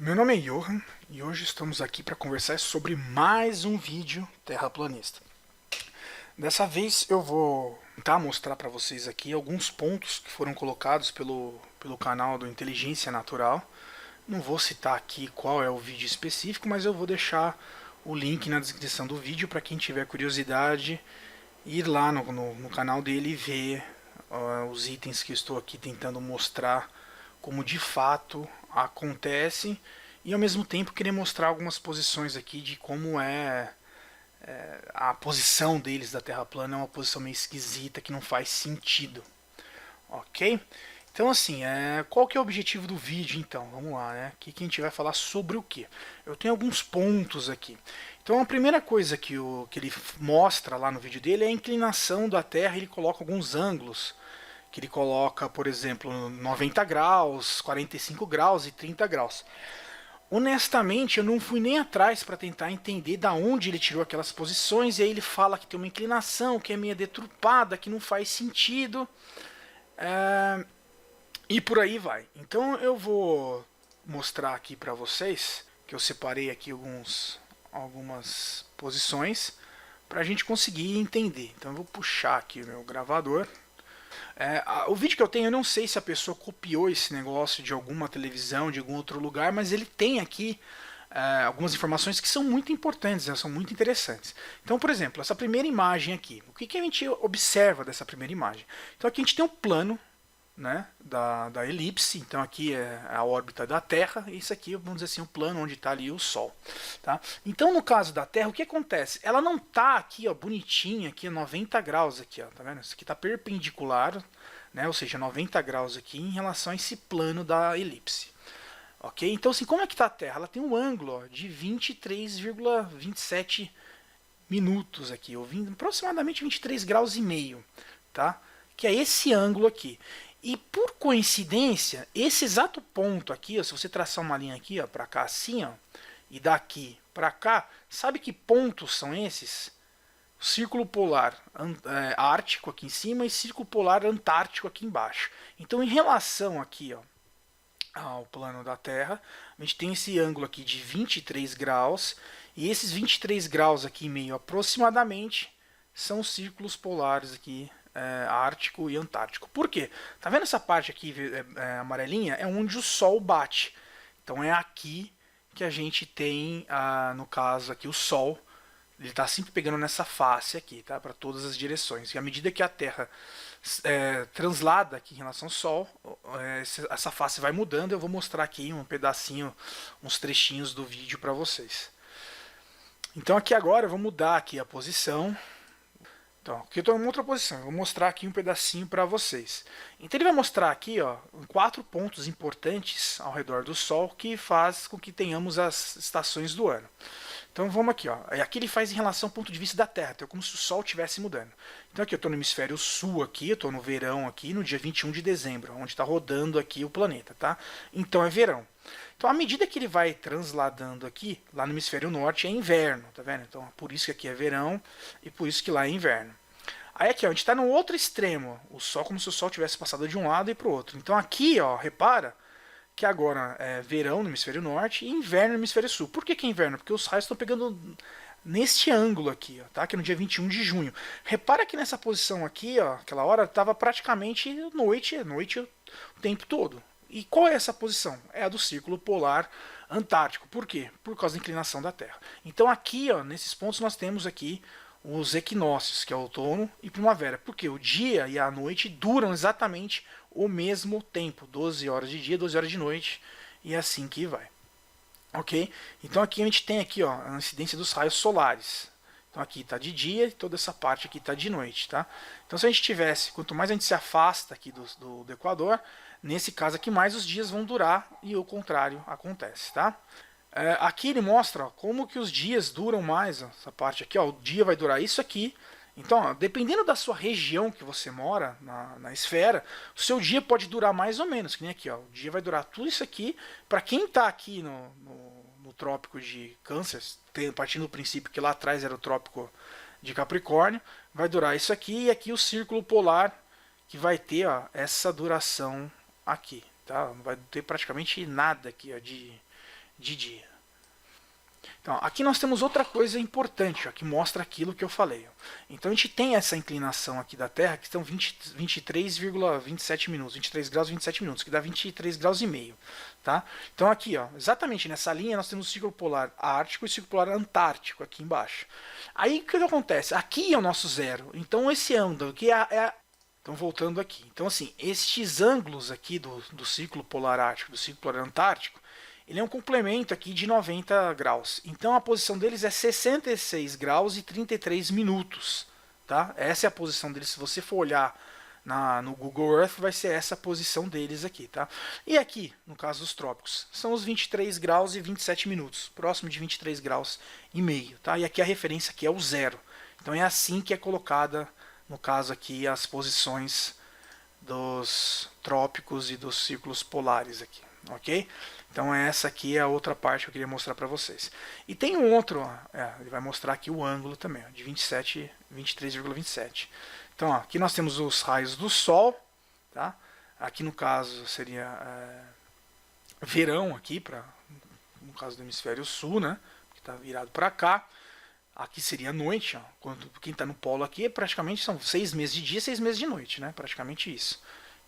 Meu nome é Johan e hoje estamos aqui para conversar sobre mais um vídeo terraplanista. Dessa vez eu vou tentar mostrar para vocês aqui alguns pontos que foram colocados pelo canal do Inteligência Natural. Não vou citar aqui qual é o vídeo específico, mas eu vou deixar o link na descrição do vídeo para quem tiver curiosidade ir lá no canal dele e ver os itens que eu estou aqui tentando mostrar como de fato acontece, e ao mesmo tempo querer mostrar algumas posições aqui de como a posição deles da Terra plana. É uma posição meio esquisita que não faz sentido, ok? Então assim, qual que é o objetivo do vídeo então? Vamos lá, né? Aqui que a gente vai falar sobre o que? Eu tenho alguns pontos aqui. Então a primeira coisa que ele mostra lá no vídeo dele é a inclinação da Terra. Ele coloca alguns ângulos que ele coloca, por exemplo, 90 graus, 45 graus e 30 graus. Honestamente, eu não fui nem atrás para tentar entender da onde ele tirou aquelas posições, e aí ele fala que tem uma inclinação, que é meio deturpada, que não faz sentido, e por aí vai. Então eu vou mostrar aqui para vocês, que eu separei aqui algumas posições, para a gente conseguir entender. Então eu vou puxar aqui o meu gravador. O vídeo que eu tenho, eu não sei se a pessoa copiou esse negócio de alguma televisão, de algum outro lugar, mas ele tem aqui algumas informações que são muito importantes, né, são muito interessantes. Então, por exemplo, essa primeira imagem aqui, o que a gente observa dessa primeira imagem? Então aqui a gente tem um plano, né, da elipse. Então aqui é a órbita da Terra, e isso aqui, vamos dizer assim, o plano onde está ali o Sol. Tá? Então no caso da Terra, o que acontece? Ela não está aqui, ó, bonitinha, aqui a 90 graus, aqui, ó, tá vendo? Isso aqui está perpendicular, né, ou seja, 90 graus aqui em relação a esse plano da elipse. Ok? Então assim, como é que está a Terra? Ela tem um ângulo, ó, de 23,27 minutos aqui, ou aproximadamente 23 graus e meio, tá? Que é esse ângulo aqui. E por coincidência, esse exato ponto aqui, ó, se você traçar uma linha aqui, ó, para cá assim, ó, e daqui para cá, sabe que pontos são esses? Círculo polar ártico aqui em cima e círculo polar antártico aqui embaixo. Então, em relação aqui, ó, ao plano da Terra, a gente tem esse ângulo aqui de 23 graus, e esses 23 graus aqui em meio aproximadamente são os círculos polares aqui, Ártico e Antártico. Por quê? Tá vendo essa parte aqui amarelinha? É onde o Sol bate. Então é aqui que a gente tem, no caso aqui, o Sol. Ele está sempre pegando nessa face aqui, tá? Para todas as direções. E à medida que a Terra translada aqui em relação ao Sol, essa face vai mudando. Eu vou mostrar aqui um pedacinho, uns trechinhos do vídeo para vocês. Então aqui agora eu vou mudar aqui a posição. Então, aqui eu estou em outra posição, eu vou mostrar aqui um pedacinho para vocês. Então ele vai mostrar aqui, ó, 4 pontos importantes ao redor do Sol que faz com que tenhamos as estações do ano. Então vamos aqui, ó. Aqui ele faz em relação ao ponto de vista da Terra, então é como se o Sol estivesse mudando. Então aqui eu estou no hemisfério sul aqui, eu estou no verão aqui, no dia 21 de dezembro, onde está rodando aqui o planeta, tá? Então é verão. Então, à medida que ele vai transladando aqui, lá no hemisfério norte é inverno, tá vendo? Então, por isso que aqui é verão e por isso que lá é inverno. Aí aqui, ó, a gente está no outro extremo, o Sol, como se o Sol tivesse passado de um lado e para o outro. Então aqui, ó, repara que agora é verão no hemisfério norte e inverno no hemisfério sul. Por que é inverno? Porque os raios estão pegando neste ângulo aqui, ó, tá? Que é no dia 21 de junho. Repara que nessa posição aqui, ó, aquela hora estava praticamente noite o tempo todo. E qual é essa posição? É a do círculo polar antártico. Por quê? Por causa da inclinação da Terra. Então aqui, ó, nesses pontos nós temos aqui os equinócios, que é outono e primavera. Porque o dia e a noite duram exatamente o mesmo tempo. 12 horas de dia, 12 horas de noite. E é assim que vai. Ok? Então aqui a gente tem aqui, ó, a incidência dos raios solares. Então aqui está de dia e toda essa parte aqui está de noite, tá? Então se a gente tivesse, quanto mais a gente se afasta aqui do Equador, nesse caso aqui mais os dias vão durar e o contrário acontece, tá? Aqui ele mostra, ó, como que os dias duram mais, ó, essa parte aqui, ó, o dia vai durar isso aqui. Então, ó, dependendo da sua região que você mora, na esfera, o seu dia pode durar mais ou menos, que nem aqui, ó, o dia vai durar tudo isso aqui. Para quem está aqui no trópico de Câncer, partindo do princípio que lá atrás era o trópico de Capricórnio, vai durar isso aqui, e aqui o círculo polar, que vai ter, ó, essa duração aqui, tá? Não vai ter praticamente nada aqui, ó, de dia. Então, aqui nós temos outra coisa importante, ó, que mostra aquilo que eu falei. Ó. Então a gente tem essa inclinação aqui da Terra, que estão 23,27 minutos, 23 graus e 27 minutos, que dá 23 graus e meio. Tá? Então aqui, ó, exatamente nessa linha, nós temos o ciclo polar ártico e o ciclo polar antártico aqui embaixo. Aí o que acontece? Aqui é o nosso zero. Então esse ângulo aqui então voltando aqui. Então assim, estes ângulos aqui do ciclo polar ártico, do ciclo polar antártico, ele é um complemento aqui de 90 graus. Então a posição deles é 66 graus e 33 minutos. Tá? Essa é a posição deles. Se você for olhar no Google Earth, vai ser essa a posição deles aqui. Tá? E aqui, no caso dos trópicos, são os 23 graus e 27 minutos. Próximo de 23 graus e meio. Tá? E aqui a referência aqui é o zero. Então é assim que é colocada, no caso aqui, as posições dos trópicos e dos círculos polares aqui. Ok? Então essa aqui é a outra parte que eu queria mostrar para vocês. E tem um outro, ele vai mostrar aqui o ângulo também, ó, de 23,27. Então ó, aqui nós temos os raios do Sol, tá? Aqui no caso seria verão aqui, no caso do hemisfério sul, né? Que está virado para cá. Aqui seria noite, ó, quem está no polo aqui praticamente são 6 meses de dia, 6 meses de noite, né? Praticamente isso.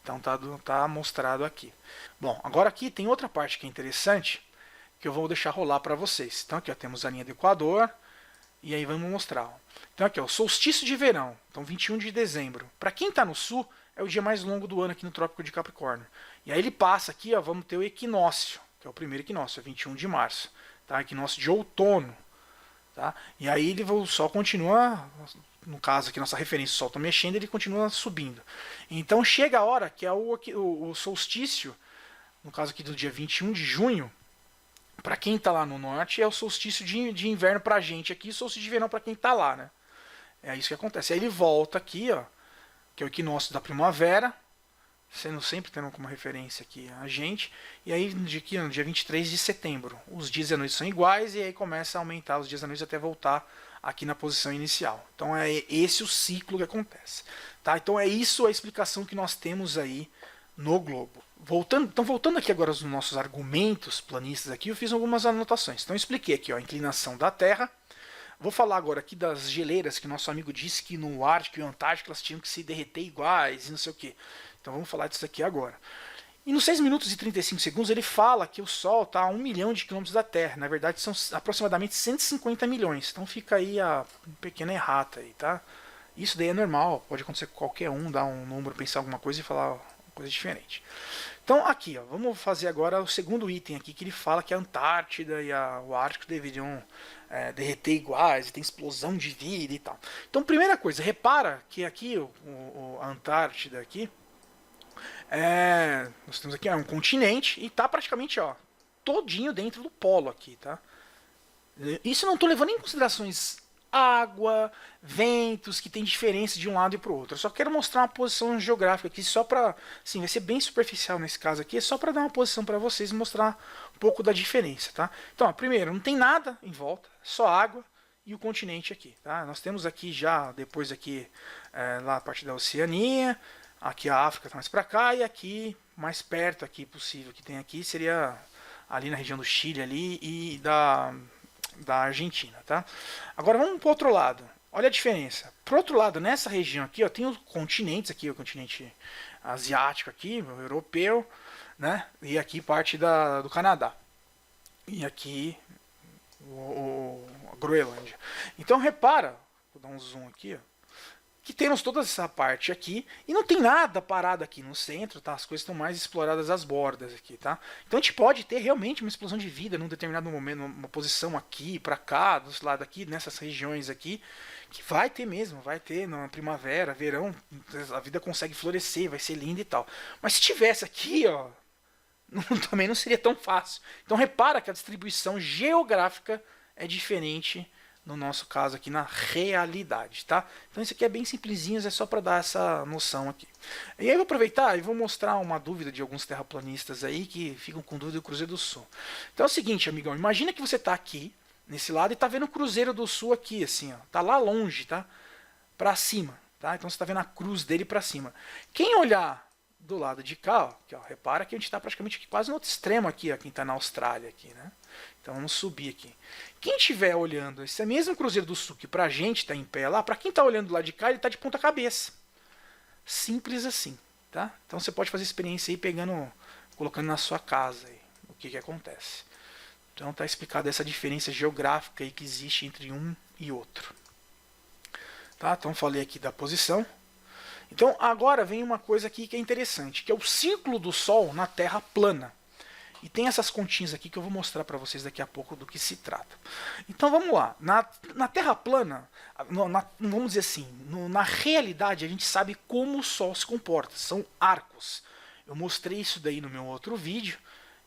Então tá mostrado aqui. Bom, agora aqui tem outra parte que é interessante, que eu vou deixar rolar para vocês. Então aqui ó, temos a linha do Equador, e aí vamos mostrar. Ó. Então aqui ó, o solstício de verão, então 21 de dezembro. Para quem está no sul, é o dia mais longo do ano aqui no Trópico de Capricórnio. E aí ele passa aqui, ó, vamos ter o equinócio, que é o primeiro equinócio, é 21 de março. Tá? Equinócio de outono. Tá? E aí o Sol continua, no caso aqui nossa referência, o Sol está mexendo, ele continua subindo. Então chega a hora que é o solstício, no caso aqui do dia 21 de junho, para quem está lá no norte, é o solstício de inverno para a gente aqui, e solstício de verão para quem está lá. Né? É isso que acontece. Aí ele volta aqui, ó, que é o equinócio da primavera, sempre tendo como referência aqui a gente, e aí no dia 23 de setembro, os dias e a noite são iguais, e aí começa a aumentar os dias e a noite até voltar aqui na posição inicial. Então é esse o ciclo que acontece. Tá? Então é isso a explicação que nós temos aí no globo. Voltando aqui agora aos nossos argumentos planistas aqui, eu fiz algumas anotações. Então eu expliquei aqui ó, a inclinação da Terra. Vou falar agora aqui das geleiras que nosso amigo disse que no Ártico e no Antártico elas tinham que se derreter iguais e não sei o que. Então vamos falar disso aqui agora. E nos 6 minutos e 35 segundos ele fala que o Sol está a 1 milhão de quilômetros da Terra. Na verdade são aproximadamente 150 milhões. Então fica aí a pequena errata aí, tá? Isso daí é normal, pode acontecer com qualquer um, dar um número, pensar alguma coisa e falar uma coisa diferente. Então aqui, ó, vamos fazer agora o segundo item aqui, que ele fala que a Antártida e o Ártico deveriam derreter iguais, e tem explosão de vida e tal. Então primeira coisa, repara que aqui a Antártida aqui, nós temos aqui um continente e está praticamente ó, todinho dentro do polo aqui, tá? Isso eu não estou levando em considerações água, ventos, que tem diferença de um lado e para o outro. Eu só quero mostrar uma posição geográfica aqui, só para, assim, vai ser bem superficial nesse caso aqui, é só para dar uma posição para vocês e mostrar um pouco da diferença, tá? Então, ó, primeiro, não tem nada em volta, só água e o continente aqui, tá? Nós temos aqui já, depois aqui, lá a parte da Oceania, aqui a África tá mais para cá, e aqui, mais perto aqui possível que tem aqui, seria ali na região do Chile ali e da Argentina, tá? Agora vamos para o outro lado. Olha a diferença. Pro outro lado, nessa região aqui, ó, tem os continentes aqui, o continente asiático aqui, o europeu, né? E aqui parte do Canadá. E aqui a Groenlândia. Então repara, vou dar um zoom aqui, ó, que temos toda essa parte aqui e não tem nada parado aqui no centro, tá? As coisas estão mais exploradas às bordas aqui, tá? Então a gente pode ter realmente uma explosão de vida num determinado momento, uma posição aqui, para cá, dos lados aqui, nessas regiões aqui, que vai ter mesmo, vai ter na primavera, verão, a vida consegue florescer, vai ser linda e tal. Mas se tivesse aqui, ó, também não seria tão fácil. Então repara que a distribuição geográfica é diferente no nosso caso aqui na realidade, tá? Então isso aqui é bem simplesinho, é só para dar essa noção aqui. E aí eu vou aproveitar e vou mostrar uma dúvida de alguns terraplanistas aí que ficam com dúvida do Cruzeiro do Sul. Então é o seguinte, amigão, imagina que você está aqui, nesse lado, e está vendo o Cruzeiro do Sul aqui, assim, ó, tá lá longe, tá? Para cima, tá? Então você está vendo a cruz dele para cima. Quem olhar do lado de cá, ó, aqui, ó, repara que a gente está praticamente aqui, quase no outro extremo aqui, ó, quem está na Austrália aqui, né? Então vamos subir aqui. Quem estiver olhando esse mesmo Cruzeiro do Sul, que pra gente está em pé lá, para quem está olhando do lado de cá, ele está de ponta cabeça. Simples assim, tá? Então você pode fazer experiência aí pegando, colocando na sua casa aí, o que acontece. Então está explicada essa diferença geográfica aí que existe entre um e outro. Tá? Então falei aqui da posição. Então agora vem uma coisa aqui que é interessante, que é o círculo do Sol na Terra plana. E tem essas continhas aqui que eu vou mostrar para vocês daqui a pouco do que se trata. Então vamos lá. Na Terra plana, vamos dizer assim, na realidade a gente sabe como o Sol se comporta. São arcos. Eu mostrei isso daí no meu outro vídeo.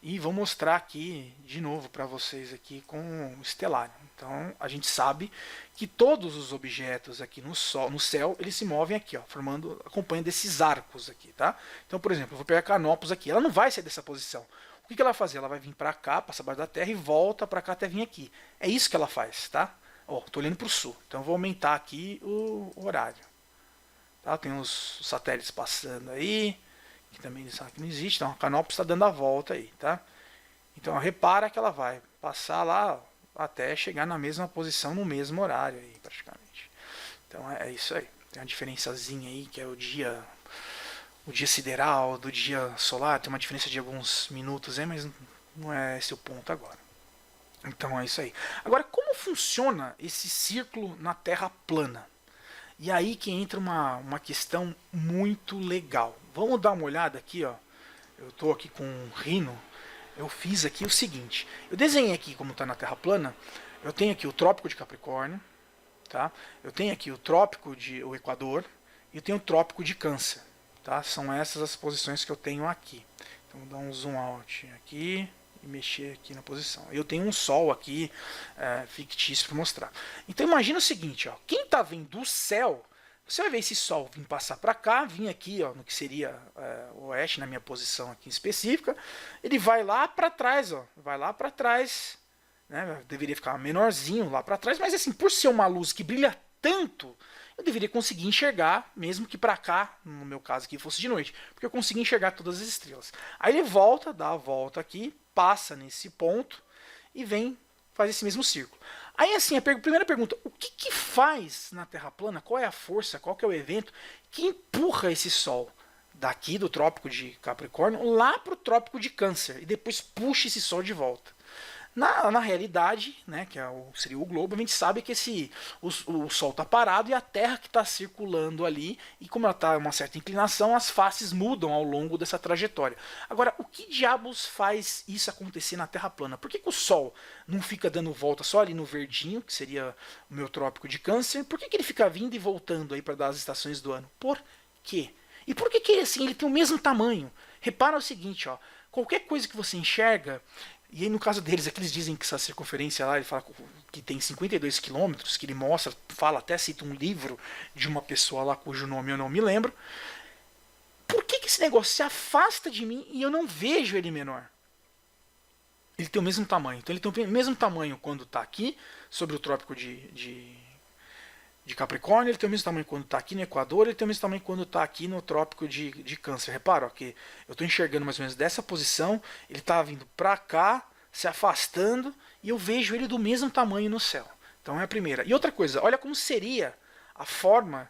E vou mostrar aqui de novo para vocês aqui com o estelário. Então a gente sabe que todos os objetos aqui no céu, eles se movem aqui, ó, acompanhando esses arcos aqui, tá? Então, por exemplo, eu vou pegar a Canopus aqui, ela não vai sair dessa posição. O que ela vai fazer? Ela vai vir para cá, passar abaixo da Terra e volta para cá até vir aqui. É isso que ela faz, tá? Ó, tô olhando para o sul, então eu vou aumentar aqui o horário. Tá? Tem os satélites passando aí. Que também sabe que não existe, então a Canopus está dando a volta aí, tá? Então repara que ela vai passar lá até chegar na mesma posição no mesmo horário aí, praticamente. Então é isso aí. Tem uma diferençazinha aí que é o dia sideral do dia solar, tem uma diferença de alguns minutos aí, mas não é esse o ponto agora. Então é isso aí. Agora, como funciona esse círculo na Terra plana? E aí que entra uma questão muito legal. Vamos dar uma olhada aqui, ó. Eu estou aqui com um Rhino. Eu fiz aqui o seguinte. Eu desenhei aqui como está na Terra plana. Eu tenho aqui o Trópico de Capricórnio, tá? Eu tenho aqui o Equador e eu tenho o Trópico de Câncer, tá? São essas as posições que eu tenho aqui. Então vou dar um zoom out aqui e mexer aqui na posição. Eu tenho um Sol aqui fictício para mostrar. Então imagina o seguinte, ó, quem está vendo do céu, você vai ver esse Sol vir passar para cá, vir aqui, ó, no que seria o oeste, na minha posição aqui específica, ele vai lá para trás, ó, vai lá para trás, né? Deveria ficar menorzinho lá para trás, mas assim, por ser uma luz que brilha tanto, eu deveria conseguir enxergar, mesmo que para cá, no meu caso aqui, fosse de noite, porque eu consegui enxergar todas as estrelas. Aí ele volta, dá a volta aqui, passa nesse ponto e vem fazer esse mesmo círculo. Aí assim, a primeira pergunta, o que faz na Terra plana, qual é a força, qual que é o evento que empurra esse Sol daqui do Trópico de Capricórnio lá para o Trópico de Câncer e depois puxa esse Sol de volta? Na realidade, né, que seria o globo, a gente sabe que o Sol está parado e a Terra que está circulando ali, e como ela está em uma certa inclinação, as faces mudam ao longo dessa trajetória. Agora, o que diabos faz isso acontecer na Terra plana? Por que o Sol não fica dando volta só ali no verdinho, que seria o meu Trópico de Câncer? Por que ele fica vindo e voltando aí para dar as estações do ano? Por quê? E por que assim, ele tem o mesmo tamanho? Repara o seguinte, ó, qualquer coisa que você enxerga. E aí no caso deles, eles dizem que essa circunferência lá, ele fala que tem 52 quilômetros, que ele mostra, fala, até cita um livro de uma pessoa lá cujo nome eu não me lembro. Por que esse negócio se afasta de mim e eu não vejo ele menor? Ele tem o mesmo tamanho. Então ele tem o mesmo tamanho quando está aqui, sobre o Trópico de Capricórnio, ele tem o mesmo tamanho quando está aqui no Equador, ele tem o mesmo tamanho quando está aqui no Trópico de Câncer. Repara, ó, que eu estou enxergando mais ou menos dessa posição, ele está vindo para cá, se afastando, e eu vejo ele do mesmo tamanho no céu. Então é a primeira. E outra coisa, olha como seria a forma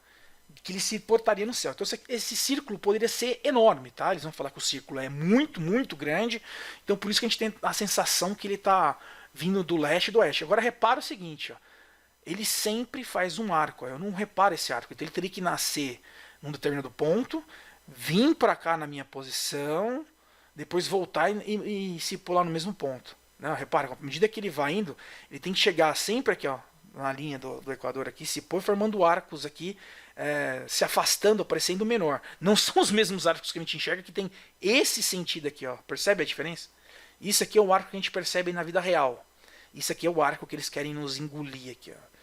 que ele se portaria no céu. Então esse círculo poderia ser enorme, tá? Eles vão falar que o círculo é muito, muito grande, então por isso que a gente tem a sensação que ele está vindo do leste e do oeste. Agora repara o seguinte, ó. Ele sempre faz um arco. Eu não reparo esse arco. Então ele teria que nascer num determinado ponto, vir para cá na minha posição, depois voltar e se pular no mesmo ponto. Não, repara, à medida que ele vai indo, ele tem que chegar sempre aqui, ó, na linha do Equador aqui, se pôr formando arcos aqui, se afastando, parecendo menor. Não são os mesmos arcos que a gente enxerga, que tem esse sentido aqui, ó. Percebe a diferença? Isso aqui é o arco que a gente percebe na vida real. Isso aqui é o arco que eles querem nos engolir aqui, ó.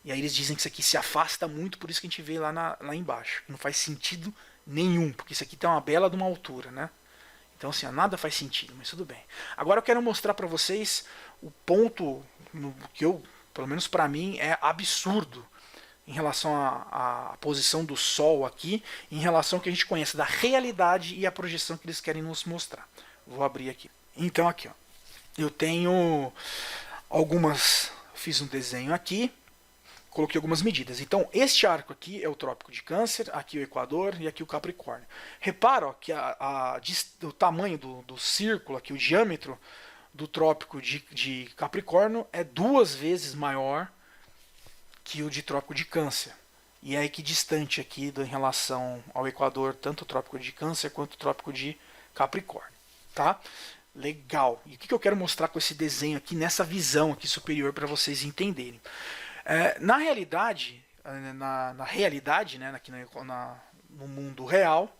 E aí eles dizem que isso aqui se afasta muito, por isso que a gente vê lá embaixo. Não faz sentido nenhum, porque isso aqui tem uma bela de uma altura, né? Então assim, nada faz sentido, mas tudo bem. Agora eu quero mostrar para vocês o ponto que pelo menos para mim, é absurdo em relação à posição do Sol aqui, em relação ao que a gente conhece da realidade e a projeção que eles querem nos mostrar. Vou abrir aqui. Então aqui, ó, eu tenho fiz um desenho aqui, coloquei algumas medidas. Então, este arco aqui é o Trópico de Câncer, aqui o Equador e aqui o Capricórnio. Repara ó, que o tamanho do círculo aqui, o diâmetro do Trópico de Capricórnio é 2 vezes maior que o de Trópico de Câncer. E é equidistante aqui em relação ao Equador, tanto o Trópico de Câncer quanto o Trópico de Capricórnio. Tá? Legal. E o que eu quero mostrar com esse desenho aqui, nessa visão aqui superior, para vocês entenderem? Na realidade, né, aqui no mundo real,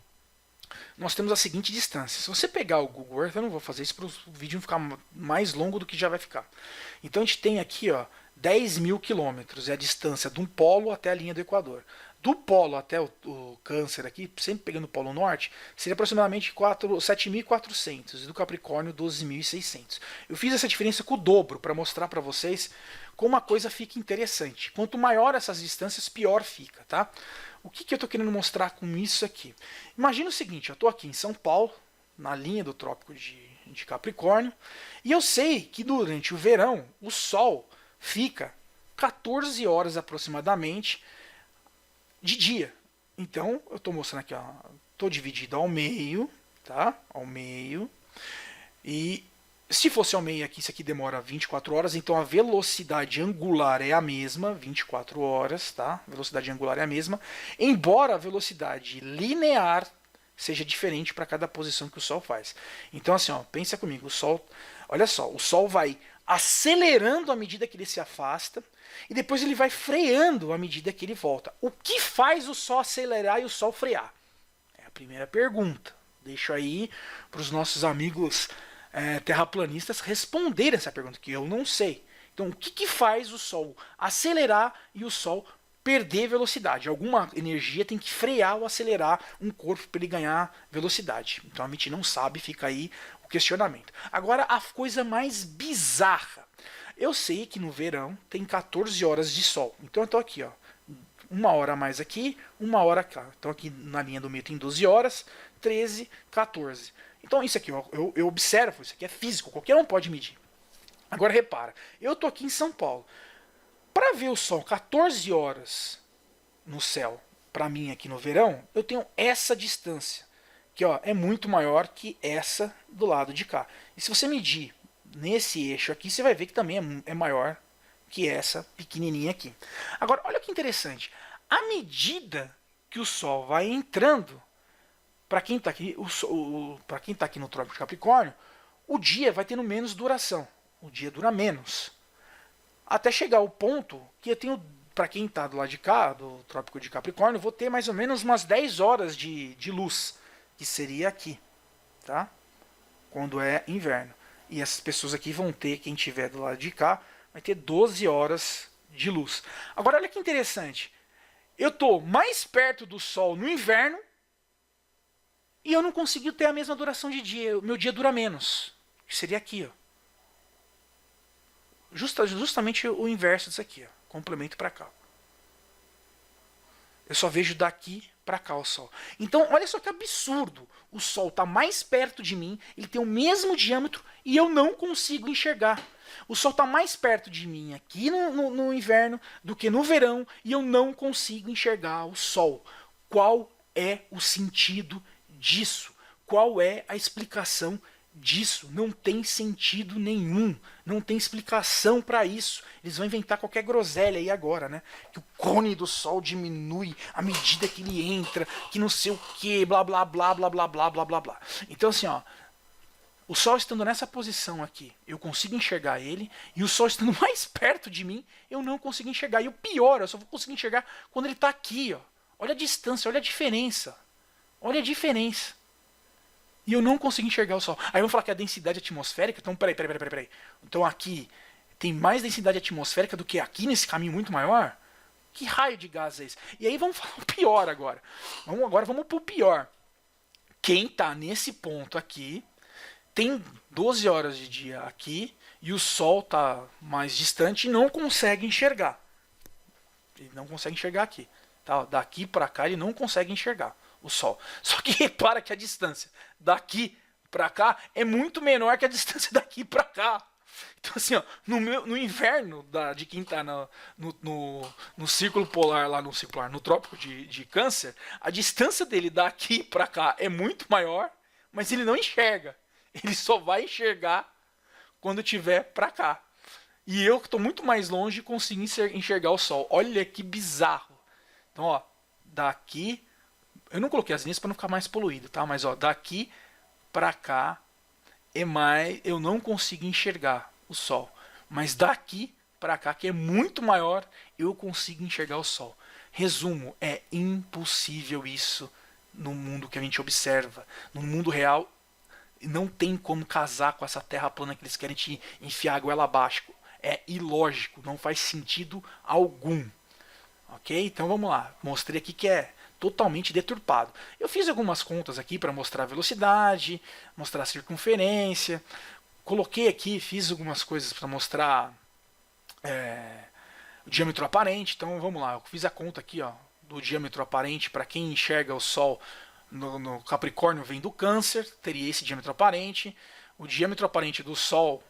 nós temos a seguinte distância. Se você pegar o Google Earth, eu não vou fazer isso para o vídeo não ficar mais longo do que já vai ficar. Então a gente tem aqui, ó, 10 mil quilômetros, é a distância de um polo até a linha do Equador. Do polo até o Câncer aqui, sempre pegando o polo norte, seria aproximadamente 7.400 e do Capricórnio 12.600. Eu fiz essa diferença com o dobro para mostrar para vocês como a coisa fica interessante. Quanto maior essas distâncias, pior fica, tá? O que eu estou querendo mostrar com isso aqui? Imagina o seguinte, eu estou aqui em São Paulo, na linha do Trópico de Capricórnio, e eu sei que durante o verão o Sol fica 14 horas aproximadamente de dia. Então, eu estou mostrando aqui, estou dividido ao meio, tá? Ao meio. E se fosse ao meio aqui, isso aqui demora 24 horas, então a velocidade angular é a mesma, 24 horas, tá? A velocidade angular é a mesma, embora a velocidade linear seja diferente para cada posição que o Sol faz. Então, assim, ó, pensa comigo, o Sol, olha só, o Sol vai acelerando à medida que ele se afasta, e depois ele vai freando à medida que ele volta. O que faz o Sol acelerar e o Sol frear? É a primeira pergunta. Deixo aí para os nossos amigos terraplanistas responderem essa pergunta, que eu não sei. Então, o que faz o Sol acelerar e o Sol perder velocidade? Alguma energia tem que frear ou acelerar um corpo para ele ganhar velocidade. Então a gente não sabe, fica aí o questionamento. Agora, a coisa mais bizarra. Eu sei que no verão tem 14 horas de sol. Então eu estou aqui, ó, 1 hora a mais aqui, 1 hora cá. Então aqui na linha do meio tem 12 horas, 13, 14. Então isso aqui, ó, eu observo, isso aqui é físico, qualquer um pode medir. Agora repara, eu estou aqui em São Paulo. Para ver o sol 14 horas no céu, para mim aqui no verão, eu tenho essa distância, que ó, é muito maior que essa do lado de cá. E se você medir nesse eixo aqui, você vai ver que também é maior que essa pequenininha aqui. Agora, olha que interessante. À medida que o Sol vai entrando, para quem está aqui, para quem tá aqui no Trópico de Capricórnio, o dia vai tendo menos duração. O dia dura menos. Até chegar ao ponto que eu tenho, para quem está do lado de cá, do Trópico de Capricórnio, vou ter mais ou menos umas 10 horas de luz, que seria aqui, tá? Quando é inverno. E essas pessoas aqui vão ter, quem estiver do lado de cá, vai ter 12 horas de luz. Agora olha que interessante. Eu estou mais perto do Sol no inverno e eu não consigo ter a mesma duração de dia. O meu dia dura menos. Que seria aqui, ó. Justamente o inverso disso aqui, ó. Complemento para cá. Eu só vejo daqui para cá o Sol. Então, olha só que absurdo. O Sol está mais perto de mim, ele tem o mesmo diâmetro e eu não consigo enxergar. O Sol está mais perto de mim aqui no inverno do que no verão e eu não consigo enxergar o Sol. Qual é o sentido disso? Qual é a explicação disso? Não tem sentido nenhum. Não tem explicação para isso. Eles vão inventar qualquer groselha aí agora, né? Que o cone do Sol diminui à medida que ele entra, que não sei o que, blá blá blá blá blá blá blá blá blá. Então assim, ó, o Sol estando nessa posição aqui, eu consigo enxergar ele, e o Sol estando mais perto de mim, eu não consigo enxergar. E o pior, eu só vou conseguir enxergar quando ele está aqui, ó. Olha a distância, olha a diferença. Olha a diferença. E eu não consigo enxergar o Sol. Aí vamos falar que a densidade atmosférica, então peraí. Então aqui tem mais densidade atmosférica do que aqui nesse caminho muito maior? Que raio de gás é esse? E aí vamos falar o pior agora. Vamos pro pior. Quem está nesse ponto aqui tem 12 horas de dia aqui e o Sol está mais distante e não consegue enxergar. Ele não consegue enxergar aqui. Tá? Daqui para cá ele não consegue enxergar o Sol. Só que repara que a distância daqui para cá é muito menor que a distância daqui para cá. Então assim, ó, no inverno de quem está no círculo polar, lá no círculo polar, no trópico de Câncer, a distância dele daqui para cá é muito maior, mas ele não enxerga. Ele só vai enxergar quando tiver para cá. E eu que estou muito mais longe consigo enxergar o Sol. Olha que bizarro. Então, ó, daqui, eu não coloquei as linhas para não ficar mais poluído, tá? Mas ó, daqui para cá eu não consigo enxergar o Sol. Mas daqui para cá, que é muito maior, eu consigo enxergar o Sol. Resumo, é impossível isso no mundo que a gente observa. No mundo real, não tem como casar com essa terra plana que eles querem te enfiar a goela abaixo. É ilógico, não faz sentido algum. Ok? Então vamos lá. Mostrei aqui que é totalmente deturpado. Eu fiz algumas contas aqui para mostrar a velocidade, mostrar a circunferência. Coloquei aqui, fiz algumas coisas para mostrar o diâmetro aparente. Então vamos lá. Eu fiz a conta aqui, ó, do diâmetro aparente para quem enxerga o Sol no Capricórnio vem do Câncer, teria esse diâmetro aparente. O diâmetro aparente do Sol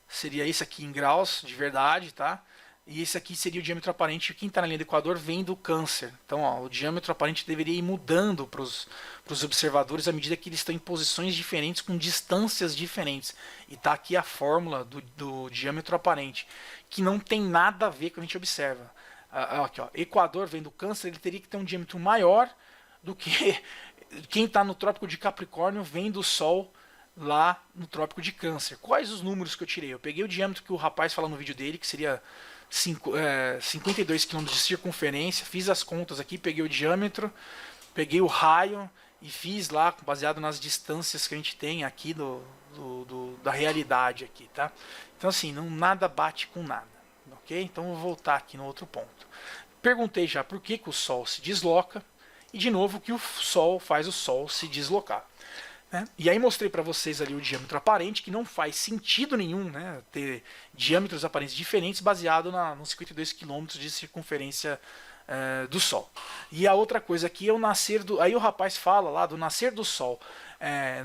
seria esse aqui em graus de verdade, tá? E esse aqui seria o diâmetro aparente. Quem está na linha do Equador vem do Câncer. Então, ó, o diâmetro aparente deveria ir mudando para os observadores à medida que eles estão em posições diferentes, com distâncias diferentes. E está aqui a fórmula do diâmetro aparente, que não tem nada a ver com o que a gente observa. Aqui, ó, Equador vem do Câncer, ele teria que ter um diâmetro maior do que quem está no Trópico de Capricórnio vem do Sol lá no Trópico de Câncer. Quais os números que eu tirei? Eu peguei o diâmetro que o rapaz fala no vídeo dele, que seria 52 km de circunferência, fiz as contas aqui, peguei o diâmetro, peguei o raio e fiz lá, baseado nas distâncias que a gente tem aqui da realidade aqui, tá? Então assim, nada bate com nada, ok? Então vou voltar aqui no outro ponto. Perguntei já por que o Sol se desloca e de novo o que o Sol faz o Sol se deslocar. Né? E aí mostrei para vocês ali o diâmetro aparente, que não faz sentido nenhum, né, ter diâmetros aparentes diferentes baseado nos 52 km de circunferência do Sol. E a outra coisa aqui é o nascer do... Aí o rapaz fala lá do nascer do Sol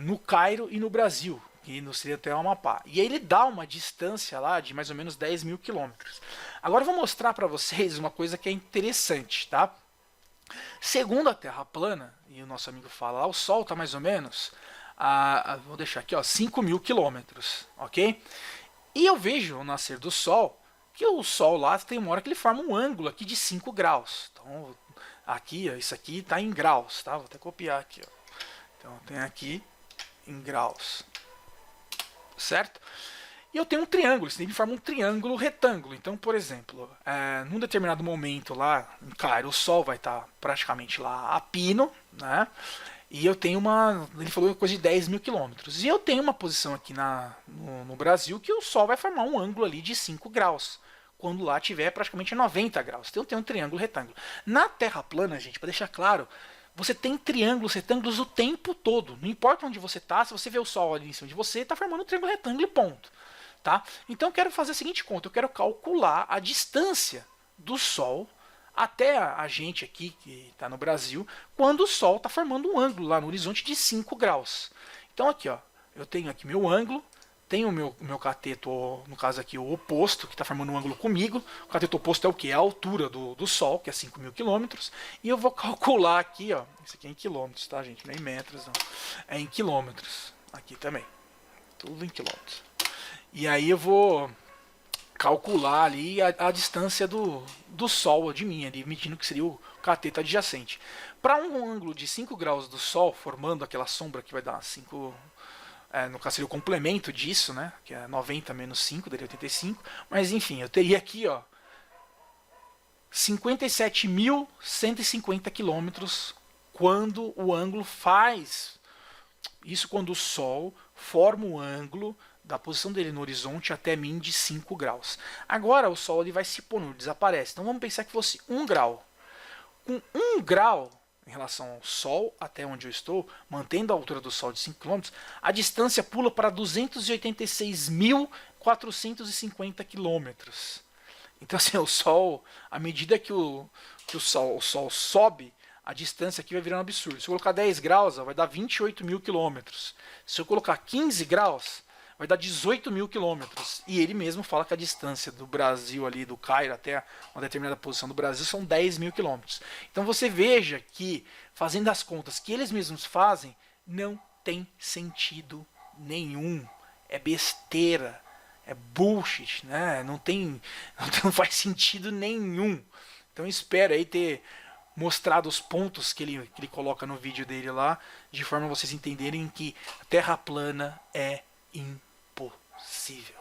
no Cairo e no Brasil, que seria até o Amapá. E aí ele dá uma distância lá de mais ou menos 10 mil quilômetros. Agora eu vou mostrar para vocês uma coisa que é interessante, tá? Segundo a Terra plana, e o nosso amigo fala lá, o Sol está mais ou menos vou deixar aqui, ó, 5 mil quilômetros, ok? E eu vejo o nascer do Sol, que o Sol lá tem uma hora que ele forma um ângulo aqui de 5 graus. Então, aqui, ó, isso aqui está em graus, tá? Vou até copiar aqui, ó. Então, tem aqui em graus, certo? E eu tenho um triângulo, isso daí me forma um triângulo retângulo. Então, por exemplo, num determinado momento lá, claro, o Sol vai estar praticamente lá a pino, né? E eu tenho ele falou coisa de 10 mil quilômetros. E eu tenho uma posição aqui no Brasil que o Sol vai formar um ângulo ali de 5 graus. Quando lá tiver praticamente 90 graus. Então eu tenho um triângulo retângulo. Na Terra plana, gente, para deixar claro, você tem triângulos retângulos o tempo todo. Não importa onde você está, se você vê o Sol ali em cima de você, está formando um triângulo retângulo e ponto. Tá? Então eu quero fazer a seguinte conta. Eu quero calcular a distância do Sol até a gente aqui, que está no Brasil, quando o Sol está formando um ângulo lá no horizonte de 5 graus. Então aqui, ó, eu tenho aqui meu ângulo, tenho o meu cateto, no caso aqui o oposto, que está formando um ângulo comigo. O cateto oposto é o que? É a altura do Sol, que é 5 mil quilômetros. E eu vou calcular aqui, ó, isso aqui é em quilômetros, tá, gente? Não é em metros, não. É em quilômetros, aqui também. Tudo em quilômetros. E aí eu vou calcular ali a distância do Sol de mim, ali, medindo que seria o cateto adjacente. Para um ângulo de 5 graus do Sol, formando aquela sombra que vai dar 5... no caso seria o complemento disso, né? Que é 90 menos 5, daria 85. Mas enfim, eu teria aqui, ó, 57.150 quilômetros quando o ângulo faz... Isso quando o Sol forma o ângulo da posição dele no horizonte até mim de 5 graus. Agora o Sol ele vai se pondo, desaparece. Então vamos pensar que fosse 1 grau. Com 1 grau em relação ao Sol, até onde eu estou, mantendo a altura do Sol de 5 km, a distância pula para 286.450 km. Então assim, o Sol, à medida que o Sol sobe, a distância aqui vai virar um absurdo. Se eu colocar 10 graus, ó, vai dar 28 mil quilômetros. Se eu colocar 15 graus, vai dar 18 mil quilômetros. E ele mesmo fala que a distância do Brasil ali, do Cairo até uma determinada posição do Brasil, são 10 mil quilômetros. Então você veja que, fazendo as contas que eles mesmos fazem, não tem sentido nenhum. É besteira. É bullshit, né? Não faz sentido nenhum. Então espero aí ter mostrado os pontos que ele coloca no vídeo dele lá, de forma a vocês entenderem que a Terra plana é impossível.